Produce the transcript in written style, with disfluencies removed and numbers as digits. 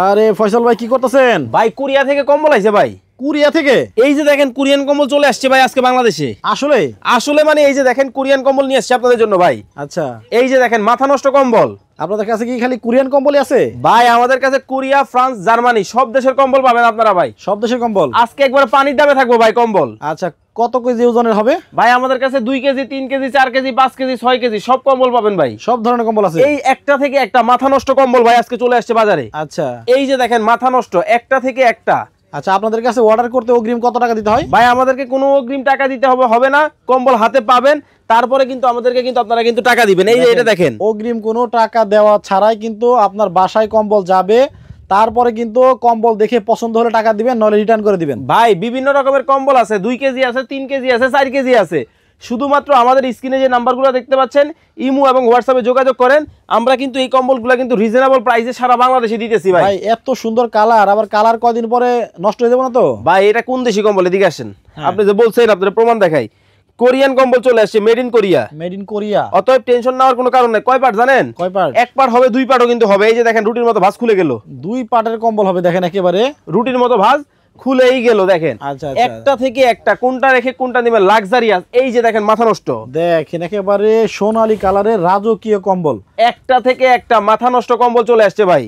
আরে ফয়সাল ভাই কি করতেছেন? ভাই কোরিয়া থেকে কম্বল আইছে ভাই। কোরিয়া থেকে? এই যে দেখেন কোরিয়ান কম্বল চলে আসছে ভাই আজকে বাংলাদেশে। আসলে আসলে মানে এই যে দেখেন কোরিয়ান কম্বল নিয়ে আসছে আপনাদের জন্য ভাই। আচ্ছা, এই যে দেখেন মাথা নষ্ট কম্বল। আপনাদের কাছে কি খালি কোরিয়ান কম্বলই আছে? ভাই আমাদের কাছে কোরিয়া, ফ্রান্স, জার্মানি সব দেশের কম্বল পাবেন আপনারা ভাই। সব দেশের কম্বল? আজকে একবার পানির দামে থাকবো ভাই কম্বল। আচ্ছা, কত কেজি ওজনের হবে? ভাই আমাদের কাছে 2 KG, 3 KG, 4 KG, 5 KG, 6 KG সব কম্বল পাবেন ভাই। সব ধরনের কম্বল আছে? এই একটা থেকে একটা মাথা নষ্ট কম্বল ভাই আজকে চলে আসছে বাজারে। আচ্ছা, এই যে দেখেন মাথা নষ্ট একটা থেকে একটা। আচ্ছা, আপনাদের কাছে অর্ডার করতে অগ্রিম কত টাকা দিতে হয়? ভাই আমাদেরকে কোনো অগ্রিম টাকা দিতে হবে না, কম্বল হাতে পাবেন, তারপরে কিন্তু আমাদেরকে কিন্তু আপনারা কিন্তু টাকা দিবেন। এই যে এটা দেখেন অগ্রিম কোনো টাকা দেওয়া ছাড়াই কিন্তু আপনার বাসায় কম্বল যাবে, তারপরে কিন্তু কম্বল দেখে পছন্দ হলে টাকা দিবেন, নইলে রিটার্ন করে দিবেন। ভাই বিভিন্ন রকমের কম্বল আছে, 2 কেজি আছে, 3 কেজি আছে, 4 কেজি আছে। শুধুমাত্র আমাদের স্ক্রিনে যে নাম্বারগুলো দেখতে পাচ্ছেন ইমো এবং হোয়াটসঅ্যাপে যোগাযোগ করেন। আমরা কিন্তু এই কম্বলগুলো কিন্তু রিজনেবল প্রাইসে সারা বাংলাদেশে দিতেছি ভাই। ভাই এত সুন্দর কালার, আবার কালার কয়দিন পরে নষ্ট হয়ে যাবে না তো? ভাই এটা কোন দেশি কম্বল? এদিকে আসেন। আপনি যে বলছেন আপনাদের প্রমাণ দেখাই। কোরিয়ান কম্বল চলে আসছে, made in Korea. Made in Korea? অতএব টেনশন নেওয়ার কোনো কারণ নাই। কয় পার্ট জানেন? কয় পার্ট? 1 পার্ট হবে, 2 পার্টও কিন্তু হবে। এই যে দেখেন রুটির মতো ভাঁজ খুলে গেল। 2 পার্টের কম্বল হবে, দেখেন একেবারে রুটির মতো ভাঁজ খুলেই গেল দেখেন। আচ্ছা, একটা থেকে একটা, কোনটা রেখে কোনটা নেবেন, লাক্সারিয়াস। এই যে দেখেন মাথা নষ্ট, দেখেন একেবারে সোনালী কালারের রাজকীয় কম্বল। একটা থেকে একটা মাথা নষ্ট কম্বল চলে আসছে ভাই।